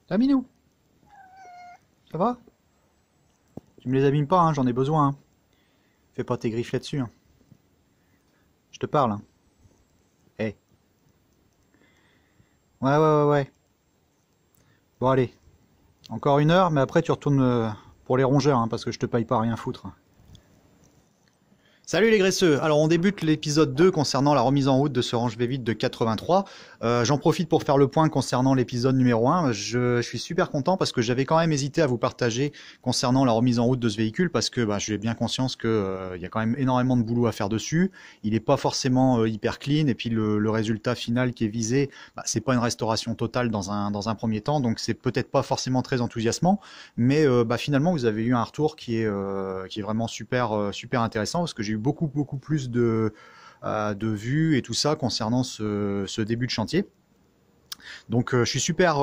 Ah Minou, ça va? Tu me les abîmes pas, hein, j'en ai besoin. Hein. Fais pas tes griffes là-dessus. Hein. Je te parle. Hein. Hey. Ouais. Bon allez, encore 1 heure, mais après tu retournes pour les rongeurs, hein, parce que je te paye pas à rien foutre. Salut les graisseux. Alors on débute l'épisode 2 concernant la remise en route de ce range V8 de 83. J'en profite pour faire le point concernant l'épisode numéro 1. Je suis super content parce que j'avais quand même hésité à vous partager concernant la remise en route de ce véhicule parce que j'ai bien conscience que il y a quand même énormément de boulot à faire dessus. Il n'est pas forcément hyper clean et puis le résultat final qui est visé, c'est pas une restauration totale dans un premier temps, donc c'est peut-être pas forcément très enthousiasmant, mais finalement vous avez eu un retour qui est vraiment super intéressant parce que j'ai eu beaucoup plus de vues et tout ça concernant ce début de chantier. Donc je suis super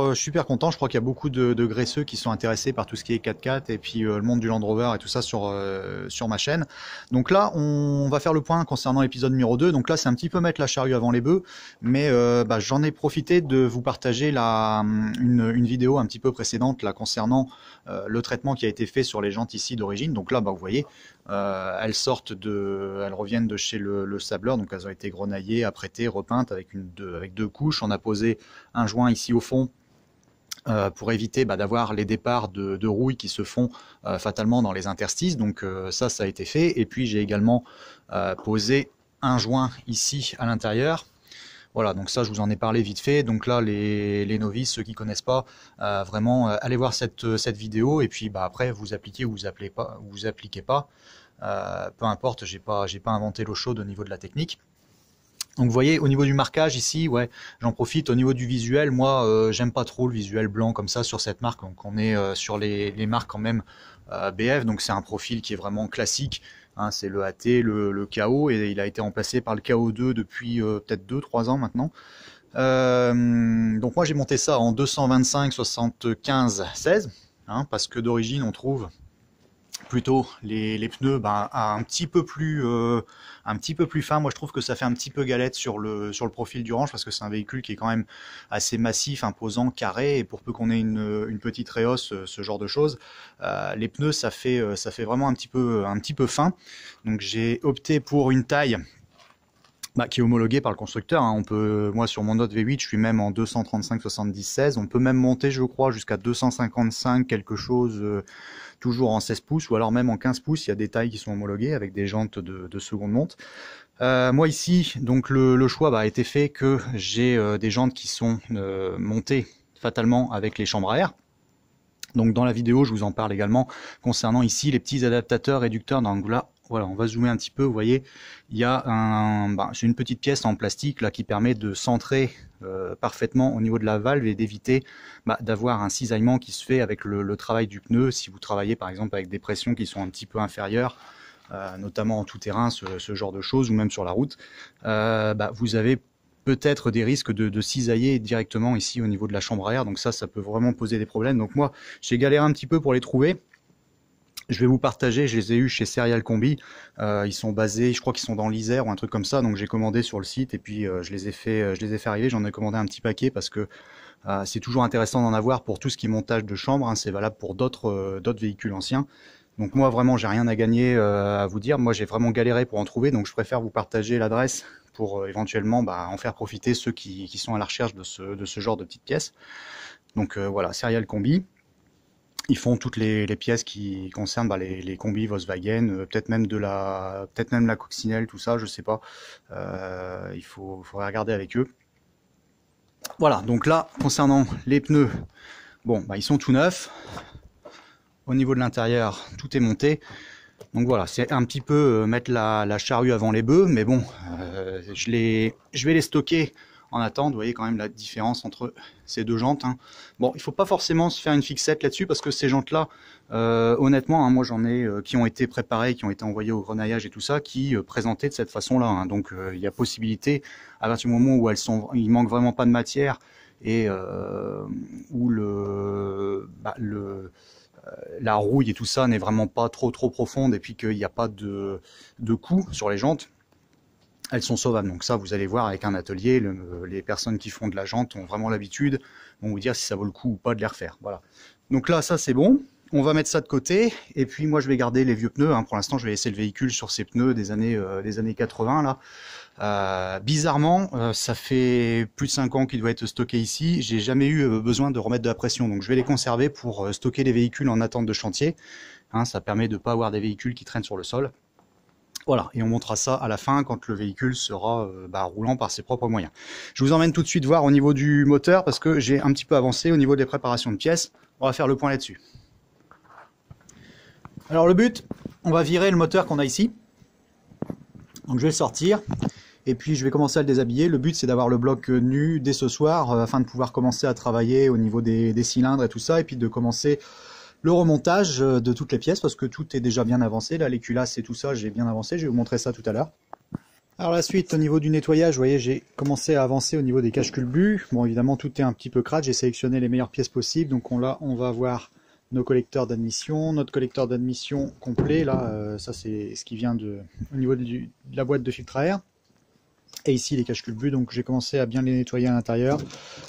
content. Je crois qu'il y a beaucoup de graisseux qui sont intéressés par tout ce qui est 4x4 et puis le monde du Land Rover et tout ça sur ma chaîne. Donc là, on va faire le point concernant l'épisode numéro 2. Donc là, c'est un petit peu mettre la charrue avant les bœufs, mais j'en ai profité de vous partager une vidéo un petit peu précédente là concernant le traitement qui a été fait sur les jantes ici d'origine. Donc là, vous voyez, elles reviennent de chez le sableur, donc elles ont été grenaillées, apprêtées, repeintes avec deux couches. On a posé un joint ici au fond pour éviter d'avoir les départs de rouille qui se font fatalement dans les interstices. Donc ça a été fait. Et puis j'ai également posé un joint ici à l'intérieur. Voilà, donc ça je vous en ai parlé vite fait. Donc là les novices, ceux qui connaissent pas, vraiment allez voir cette vidéo et puis après vous appliquez ou vous appliquez pas. Peu importe, j'ai pas inventé l'eau chaude au niveau de la technique. Donc vous voyez, au niveau du marquage ici, ouais, j'en profite. Au niveau du visuel, moi j'aime pas trop le visuel blanc comme ça sur cette marque. Donc on est sur les marques quand même BF, donc c'est un profil qui est vraiment classique. Hein, c'est le AT, le KO, et il a été remplacé par le KO2 depuis peut-être 2-3 ans maintenant. Donc moi j'ai monté ça en 225 75 16, hein, parce que d'origine on trouve plutôt les pneus un petit peu plus fin. Moi je trouve que ça fait un petit peu galette sur le profil du Range parce que c'est un véhicule qui est quand même assez massif, imposant, carré, et pour peu qu'on ait une petite réhausse, ce genre de choses, les pneus ça fait vraiment un petit peu fin. Donc j'ai opté pour une taille qui est homologué par le constructeur. Hein. Moi sur mon autre V8, je suis même en 235/70/16. On peut même monter, je crois, jusqu'à 255 quelque chose, toujours en 16 pouces ou alors même en 15 pouces. Il y a des tailles qui sont homologuées avec des jantes de seconde monte. Moi ici, donc le choix a été fait que j'ai des jantes qui sont montées fatalement avec les chambres à air. Donc dans la vidéo, je vous en parle également concernant ici les petits adaptateurs réducteurs d'angle. Là, voilà, on va zoomer un petit peu. Vous voyez, il y a c'est une petite pièce en plastique là qui permet de centrer parfaitement au niveau de la valve et d'éviter d'avoir un cisaillement qui se fait avec le travail du pneu. Si vous travaillez par exemple avec des pressions qui sont un petit peu inférieures, notamment en tout terrain, ce genre de choses, ou même sur la route, vous avez peut-être des risques de cisailler directement ici au niveau de la chambre à air. Donc ça peut vraiment poser des problèmes. Donc moi, j'ai galéré un petit peu pour les trouver. Je vais vous partager, je les ai eu chez Serial Combi. Ils sont basés, je crois qu'ils sont dans l'Isère ou un truc comme ça. Donc j'ai commandé sur le site et puis je les ai fait arriver. J'en ai commandé un petit paquet parce que c'est toujours intéressant d'en avoir pour tout ce qui est montage de chambre. Hein. C'est valable pour d'autres véhicules anciens. Donc moi vraiment j'ai rien à gagner à vous dire. Moi j'ai vraiment galéré pour en trouver. Donc je préfère vous partager l'adresse pour éventuellement en faire profiter ceux qui sont à la recherche de ce genre de petites pièces. Donc voilà, Serial Combi. Ils font toutes les pièces qui concernent les combis Volkswagen, peut-être même la coccinelle, tout ça, je sais pas. Il faudrait regarder avec eux. Voilà, donc là, concernant les pneus, ils sont tout neufs. Au niveau de l'intérieur, tout est monté. Donc voilà, c'est un petit peu mettre la charrue avant les bœufs, mais bon, je vais les stocker en attente. Vous voyez quand même la différence entre ces deux jantes. Hein. Bon, il ne faut pas forcément se faire une fixette là-dessus parce que ces jantes-là, honnêtement, hein, moi j'en ai qui ont été préparées, qui ont été envoyées au grenaillage et tout ça, qui présentaient de cette façon-là. Hein. Donc il y a possibilité, à partir du moment où il manque vraiment pas de matière et où la rouille et tout ça n'est vraiment pas trop profonde et puis qu'il n'y a pas de coup sur les jantes, elles sont sauvables. Donc ça, vous allez voir avec un atelier, les personnes qui font de la jante ont vraiment l'habitude, vont vous dire si ça vaut le coup ou pas de les refaire. Voilà. Donc là, ça c'est bon. On va mettre ça de côté, et puis moi je vais garder les vieux pneus, hein. Pour l'instant je vais laisser le véhicule sur ces pneus des années 80 là. Bizarrement, ça fait plus de 5 ans qu'il doit être stocké ici, j'ai jamais eu besoin de remettre de la pression, donc je vais les conserver pour stocker les véhicules en attente de chantier, hein. Ça permet de ne pas avoir des véhicules qui traînent sur le sol. Voilà, et on montrera ça à la fin quand le véhicule sera roulant par ses propres moyens. Je vous emmène tout de suite voir au niveau du moteur, parce que j'ai un petit peu avancé au niveau des préparations de pièces, on va faire le point là-dessus. Alors le but, on va virer le moteur qu'on a ici. Donc je vais le sortir et puis je vais commencer à le déshabiller. Le but c'est d'avoir le bloc nu dès ce soir afin de pouvoir commencer à travailler au niveau des cylindres et tout ça, et puis de commencer le remontage de toutes les pièces parce que tout est déjà bien avancé. Là les culasses et tout ça j'ai bien avancé, je vais vous montrer ça tout à l'heure. Alors la suite au niveau du nettoyage, vous voyez j'ai commencé à avancer au niveau des cache-culbus. Bon évidemment tout est un petit peu crade, j'ai sélectionné les meilleures pièces possibles, donc on va voir nos collecteurs d'admission, notre collecteur d'admission complet, là, ça c'est ce qui vient au niveau de la boîte de filtre à air. Et ici les cache-culbus, donc j'ai commencé à bien les nettoyer à l'intérieur.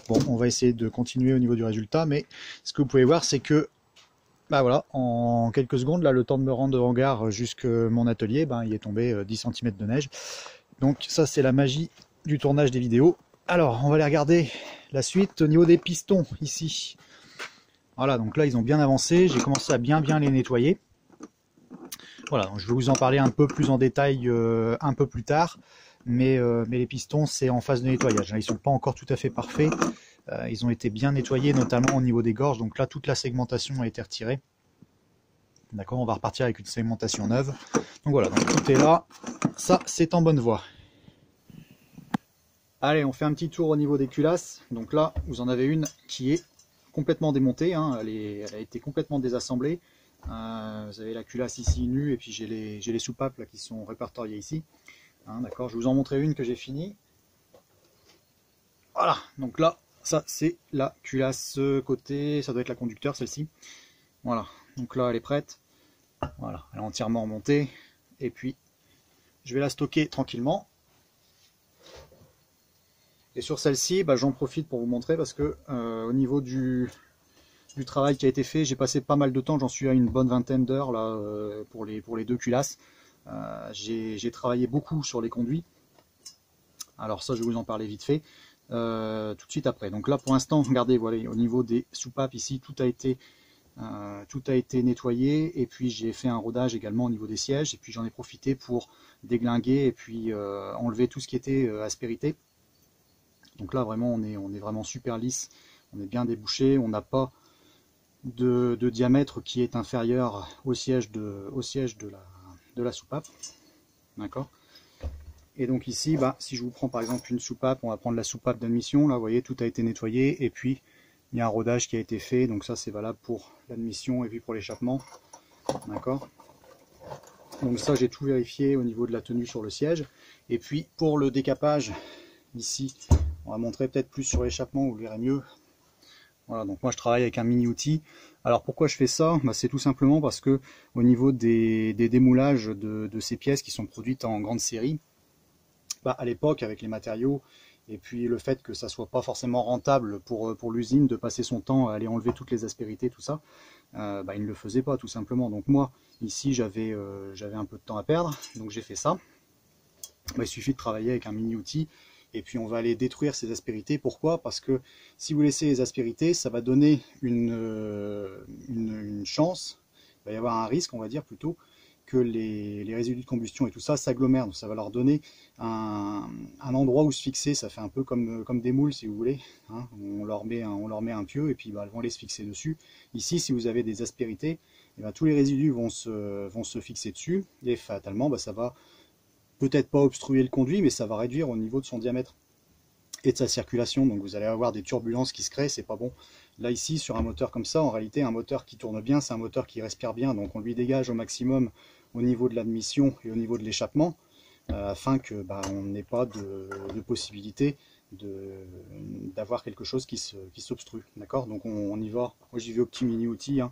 Bon, on va essayer de continuer au niveau du résultat, mais ce que vous pouvez voir c'est que, voilà, en quelques secondes, là, le temps de me rendre en gare jusqu'à mon atelier, il est tombé 10 cm de neige. Donc ça c'est la magie du tournage des vidéos. Alors, on va aller regarder la suite au niveau des pistons ici. Voilà, donc là ils ont bien avancé, j'ai commencé à bien les nettoyer. Voilà, donc je vais vous en parler un peu plus en détail un peu plus tard, mais les pistons c'est en phase de nettoyage, ils sont pas encore tout à fait parfaits, ils ont été bien nettoyés notamment au niveau des gorges, donc là toute la segmentation a été retirée. D'accord, on va repartir avec une segmentation neuve. Donc voilà, donc tout est là, ça c'est en bonne voie. Allez, on fait un petit tour au niveau des culasses, donc là vous en avez une qui est complètement démontée, hein. Elle a été complètement désassemblée. Vous avez la culasse ici nue et puis j'ai les soupapes là qui sont répertoriées ici. Hein, d'accord, je vais vous en montrer une que j'ai finie. Voilà, donc là, ça c'est la culasse côté, ça doit être la conducteur celle-ci. Voilà, donc là elle est prête. Voilà, elle est entièrement remontée. Et puis je vais la stocker tranquillement. Et sur celle-ci, j'en profite pour vous montrer parce que au niveau du travail qui a été fait, j'ai passé pas mal de temps, j'en suis à une bonne vingtaine d'heures là pour les deux culasses. J'ai travaillé beaucoup sur les conduits. Alors ça, je vais vous en parler vite fait tout de suite après. Donc là, pour l'instant, regardez, voilà, au niveau des soupapes ici, tout a été nettoyé, et puis j'ai fait un rodage également au niveau des sièges, et puis j'en ai profité pour déglinguer et puis enlever tout ce qui était aspérité. Donc là vraiment on est vraiment super lisse, on est bien débouché, on n'a pas de diamètre qui est inférieur au siège de la soupape. D'accord. Et donc ici, si je vous prends par exemple une soupape, on va prendre la soupape d'admission, là vous voyez tout a été nettoyé, et puis il y a un rodage qui a été fait, donc ça c'est valable pour l'admission et puis pour l'échappement. D'accord. Donc ça j'ai tout vérifié au niveau de la tenue sur le siège, et puis pour le décapage, ici on va montrer peut-être plus sur l'échappement, vous verrez mieux. Voilà, donc moi je travaille avec un mini outil. Alors pourquoi je fais ça? C'est tout simplement parce que au niveau des démoulages de ces pièces qui sont produites en grande série, à l'époque avec les matériaux et puis le fait que ça soit pas forcément rentable pour l'usine de passer son temps à aller enlever toutes les aspérités, tout ça, il ne le faisait pas tout simplement. Donc moi ici j'avais un peu de temps à perdre, donc j'ai fait ça. Il suffit de travailler avec un mini outil. Et puis on va aller détruire ces aspérités. Pourquoi? Parce que si vous laissez les aspérités, ça va donner une chance, il va y avoir un risque, on va dire plutôt, que les résidus de combustion et tout ça s'agglomèrent. Donc ça va leur donner un endroit où se fixer. Ça fait un peu comme des moules si vous voulez. Hein. On leur met un pieu et puis elles vont aller se fixer dessus. Ici, si vous avez des aspérités, tous les résidus vont se fixer dessus et fatalement ça va peut-être pas obstruer le conduit, mais ça va réduire au niveau de son diamètre et de sa circulation, donc vous allez avoir des turbulences qui se créent, c'est pas bon. Là ici, sur un moteur comme ça, en réalité, un moteur qui tourne bien, c'est un moteur qui respire bien, donc on lui dégage au maximum au niveau de l'admission et au niveau de l'échappement, afin que on n'ait pas de possibilité d'avoir quelque chose qui s'obstrue. D'accord, donc on y va. Moi j'y vais au petit mini outil, hein.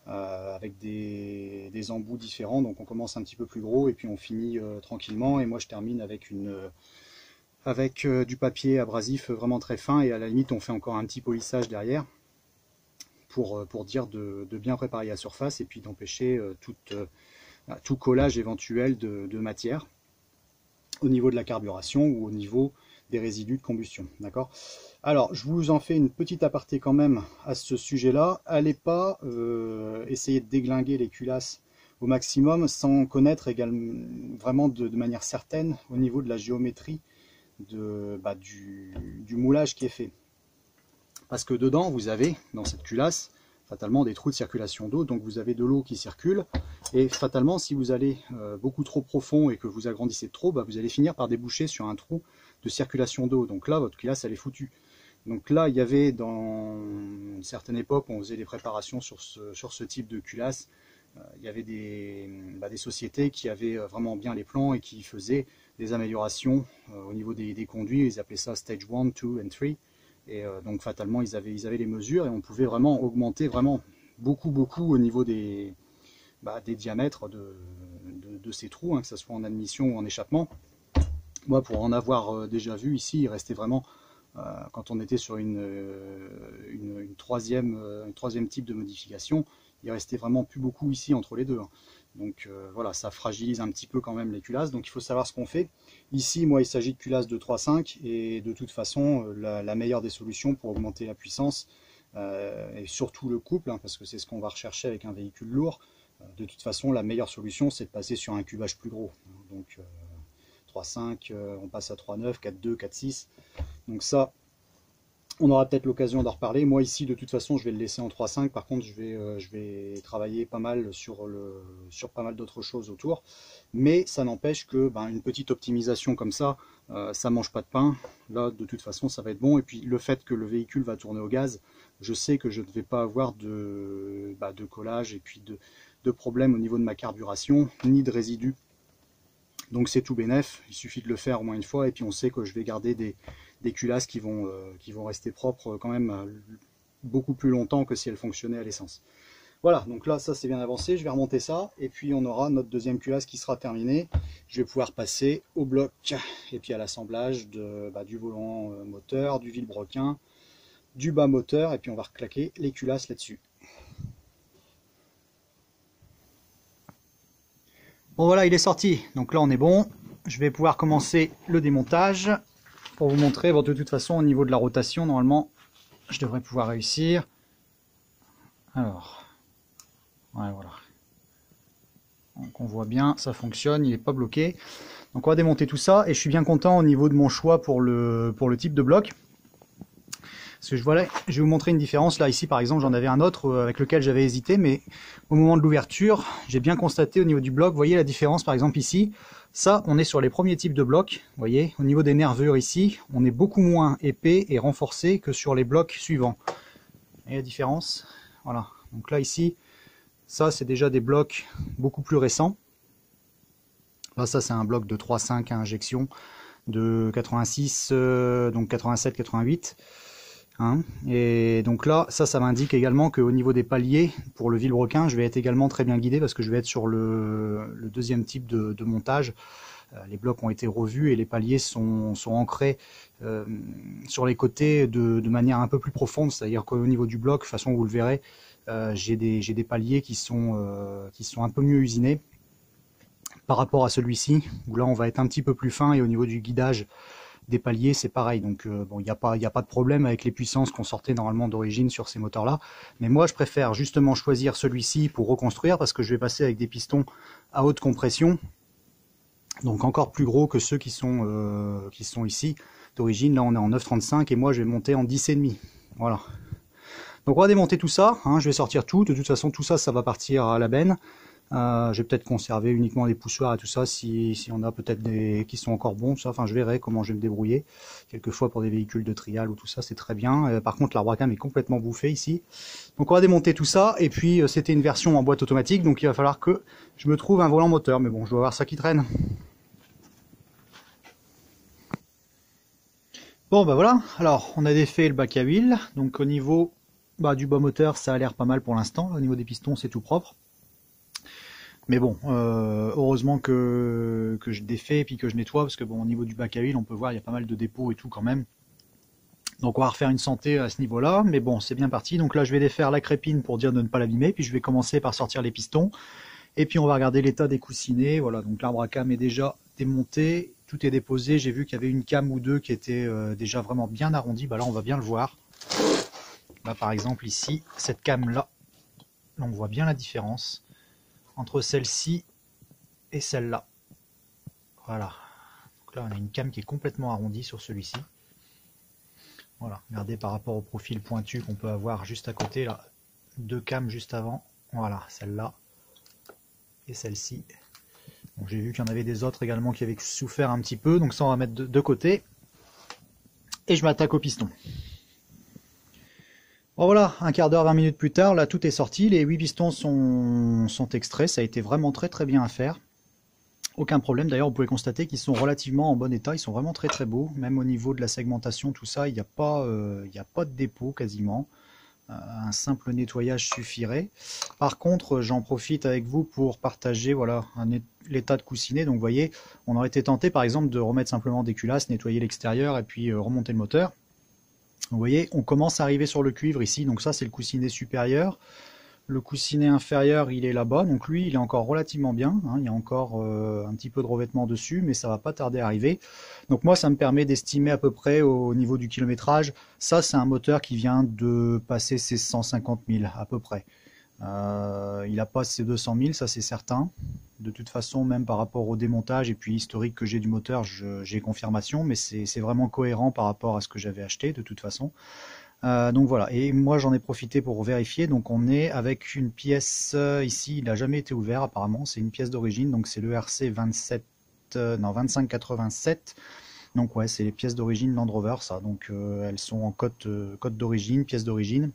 avec des embouts différents. Donc on commence un petit peu plus gros et puis on finit tranquillement. Et moi je termine avec du papier abrasif vraiment très fin, et à la limite on fait encore un petit polissage derrière pour dire de bien préparer la surface et puis d'empêcher tout collage éventuel de matière au niveau de la carburation ou au niveau des résidus de combustion. D'accord. Alors, je vous en fais une petite aparté quand même à ce sujet-là. Allez pas essayer de déglinguer les culasses au maximum sans connaître également vraiment de manière certaine au niveau de la géométrie du moulage qui est fait. Parce que dedans, vous avez, dans cette culasse, fatalement des trous de circulation d'eau, donc vous avez de l'eau qui circule, et fatalement, si vous allez beaucoup trop profond et que vous agrandissez trop, vous allez finir par déboucher sur un trou de circulation d'eau. Donc là, votre culasse, elle est foutue. Donc là, il y avait dans une certaine époque, on faisait des préparations sur ce type de culasse. Il y avait des sociétés qui avaient vraiment bien les plans et qui faisaient des améliorations au niveau des conduits. Ils appelaient ça Stage 1, 2 et 3. Et donc fatalement, ils avaient les mesures et on pouvait vraiment augmenter vraiment beaucoup au niveau des diamètres de ces trous, hein, que ce soit en admission ou en échappement. Moi, pour en avoir déjà vu ici, il restait vraiment, quand on était sur une troisième type de modification, il restait vraiment plus beaucoup ici entre les deux. Hein. Donc voilà, ça fragilise un petit peu quand même les culasses, donc il faut savoir ce qu'on fait. Ici, moi, il s'agit de culasses de 3.5 et de toute façon, la meilleure des solutions pour augmenter la puissance et surtout le couple, hein, parce que c'est ce qu'on va rechercher avec un véhicule lourd. De toute façon, la meilleure solution, c'est de passer sur un cubage plus gros. Donc 3.5, on passe à 3.9, 4.2, 4.6. Donc ça, on aura peut-être l'occasion d'en reparler. Moi ici, de toute façon, je vais le laisser en 3.5. Par contre, je vais travailler pas mal sur pas mal d'autres choses autour. Mais ça n'empêche que une petite optimisation comme ça mange pas de pain. Là, de toute façon, ça va être bon. Et puis le fait que le véhicule va tourner au gaz, je sais que je ne vais pas avoir de collage et puis de problème au niveau de ma carburation, ni de résidus. Donc c'est tout bénef, il suffit de le faire au moins une fois et puis on sait que je vais garder des culasses qui vont rester propres quand même beaucoup plus longtemps que si elles fonctionnaient à l'essence. Voilà, donc là ça c'est bien avancé, je vais remonter ça et puis on aura notre deuxième culasse qui sera terminée. Je vais pouvoir passer au bloc et puis à l'assemblage du volant moteur, du vilebrequin, du bas moteur et puis on va reclaquer les culasses là-dessus. Bon voilà, il est sorti, donc là on est bon. Je vais pouvoir commencer le démontage pour vous montrer. Bon, de toute façon, au niveau de la rotation, normalement, je devrais pouvoir réussir. Alors, ouais, voilà. Donc on voit bien, ça fonctionne, il n'est pas bloqué. Donc on va démonter tout ça et je suis bien content au niveau de mon choix pour le type de bloc. Parce que je vais vous montrer une différence. Là, ici, par exemple, j'en avais un autre avec lequel j'avais hésité, mais au moment de l'ouverture, j'ai bien constaté au niveau du bloc, vous voyez la différence, par exemple, ici. Ça, on est sur les premiers types de blocs. Vous voyez, au niveau des nervures ici, on est beaucoup moins épais et renforcé que sur les blocs suivants. Et la différence, voilà. Donc là, ici, ça, c'est déjà des blocs beaucoup plus récents. Là, ça, c'est un bloc de 3.5 à injection de 86, donc 87-88. Hein, et donc là, ça m'indique également qu'au niveau des paliers, pour le vilebrequin, je vais être également très bien guidé parce que je vais être sur le deuxième type de montage. Les blocs ont été revus et les paliers sont ancrés sur les côtés de manière un peu plus profonde, c'est-à-dire qu'au niveau du bloc, de toute façon vous le verrez, j'ai des paliers qui sont un peu mieux usinés par rapport à celui-ci, où là on va être un petit peu plus fin et au niveau du guidage des paliers c'est pareil, donc bon, il n'y a pas de problème avec les puissances qu'on sortait normalement d'origine sur ces moteurs là, mais moi je préfère justement choisir celui-ci pour reconstruire parce que je vais passer avec des pistons à haute compression, donc encore plus gros que ceux qui sont ici d'origine. Là on est en 9,35 et moi je vais monter en 10,5, voilà. Donc on va démonter tout ça, hein, je vais sortir tout, de toute façon tout ça va partir à la benne. Je vais peut-être conserver uniquement les poussoirs et tout ça si on a peut-être des qui sont encore bons, ça. Enfin je verrai comment je vais me débrouiller. Quelquefois pour des véhicules de trial ou tout ça c'est très bien. Par contre l'arbre à cam est complètement bouffé ici. Donc on va démonter tout ça et puis c'était une version en boîte automatique donc il va falloir que je me trouve un volant moteur, mais bon je dois avoir ça qui traîne. Bon bah voilà, alors on a défait le bac à huile, donc au niveau bah, du bas moteur, ça a l'air pas mal pour l'instant. Au niveau des pistons, c'est tout propre. Mais bon, heureusement que je défais et puis que je nettoie, parce que bon, au niveau du bac à huile, on peut voir, il y a pas mal de dépôts et tout quand même. Donc on va refaire une santé à ce niveau-là, mais bon, c'est bien parti. Donc là, je vais défaire la crépine pour dire de ne pas l'abîmer, puis je vais commencer par sortir les pistons. Et puis on va regarder l'état des coussinets. Voilà, donc l'arbre à cam est déjà démonté, tout est déposé. J'ai vu qu'il y avait une cam ou deux qui étaient déjà vraiment bien arrondies. Bah là, on va bien le voir. Là, par exemple, ici, cette cam-là, on voit bien la différence entre celle-ci et celle-là. Voilà. Donc là, on a une cam qui est complètement arrondie sur celui-ci. Voilà, regardez par rapport au profil pointu qu'on peut avoir juste à côté, là, deux cams juste avant. Voilà, celle-là et celle-ci. Bon, j'ai vu qu'il y en avait des autres également qui avaient souffert un petit peu, donc ça on va mettre de côté. Et je m'attaque au piston. Bon voilà, un quart d'heure, 20 minutes plus tard, là tout est sorti, les 8 pistons sont extraits, ça a été vraiment très bien à faire. Aucun problème, d'ailleurs vous pouvez constater qu'ils sont relativement en bon état, ils sont vraiment très beaux, même au niveau de la segmentation, tout ça, il n'y a pas de dépôt quasiment. Un simple nettoyage suffirait. Par contre, j'en profite avec vous pour partager voilà, l'état de coussinet. Donc vous voyez, on aurait été tenté par exemple de remettre simplement des culasses, nettoyer l'extérieur et puis remonter le moteur. Vous voyez, on commence à arriver sur le cuivre ici, donc ça c'est le coussinet supérieur. Le coussinet inférieur, il est là-bas, donc lui, il est encore relativement bien. Hein, il y a encore un petit peu de revêtement dessus, mais ça va pas tarder à arriver. Donc moi, ça me permet d'estimer à peu près au niveau du kilométrage. Ça, c'est un moteur qui vient de passer ses 150 000 à peu près. Il n'a pas ses 200 000, ça c'est certain. De toute façon, même par rapport au démontage et puis historique que j'ai du moteur, j'ai confirmation, mais c'est vraiment cohérent par rapport à ce que j'avais acheté de toute façon. Donc voilà, et moi j'en ai profité pour vérifier. Donc on est avec une pièce ici, il n'a jamais été ouvert apparemment, c'est une pièce d'origine, donc c'est le RC 2587. Donc ouais, c'est les pièces d'origine Land Rover ça, donc elles sont en code d'origine, pièce d'origine.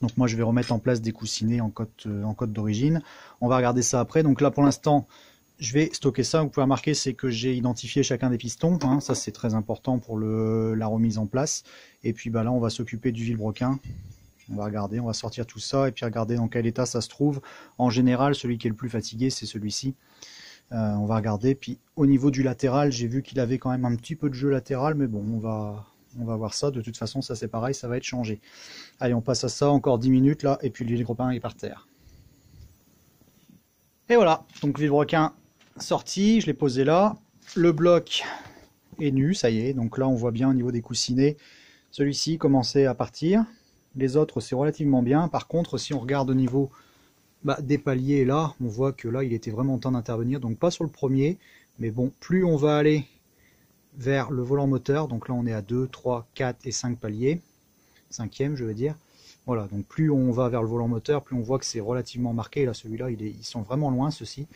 Donc moi je vais remettre en place des coussinets en code d'origine. On va regarder ça après. Donc là pour l'instant je vais stocker ça. Vous pouvez remarquer c'est que j'ai identifié chacun des pistons. Hein. Ça c'est très important pour la remise en place. Et puis bah là on va s'occuper du vilebrequin. On va regarder, on va sortir tout ça et puis regarder dans quel état ça se trouve. En général celui qui est le plus fatigué c'est celui-ci. On va regarder. Puis au niveau du latéral j'ai vu qu'il avait quand même un petit peu de jeu latéral. Mais bon on va voir ça. De toute façon ça c'est pareil, ça va être changé. Allez, on passe à ça, encore 10 minutes là, et puis le vilebrequin est par terre. Et voilà, donc le vilebrequin sorti, je l'ai posé là. Le bloc est nu, ça y est, donc là on voit bien au niveau des coussinets, celui-ci commençait à partir. Les autres c'est relativement bien. Par contre, si on regarde au niveau des paliers là, on voit que là il était vraiment temps d'intervenir, donc pas sur le premier, mais bon, plus on va aller vers le volant moteur, donc là on est à 2, 3, 4 et 5 paliers. Cinquième je veux dire, voilà, donc plus on va vers le volant moteur, plus on voit que c'est relativement marqué. Là celui-là ils sont vraiment loin ceux-ci,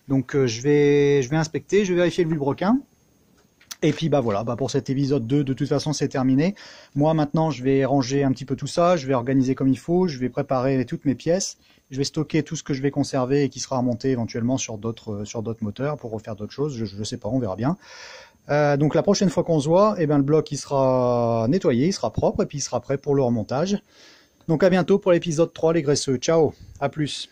donc je vais inspecter, je vais vérifier le vilebrequin. Et puis bah voilà, pour cet épisode 2 de toute façon c'est terminé. Moi maintenant je vais ranger un petit peu tout ça, je vais organiser comme il faut, je vais préparer toutes mes pièces, je vais stocker tout ce que je vais conserver et qui sera remonté éventuellement sur d'autres moteurs pour refaire d'autres choses, je sais pas, on verra bien. Donc la prochaine fois qu'on se voit, le bloc il sera nettoyé, il sera propre et puis il sera prêt pour le remontage. Donc à bientôt pour l'épisode 3 les graisseux. Ciao, à plus.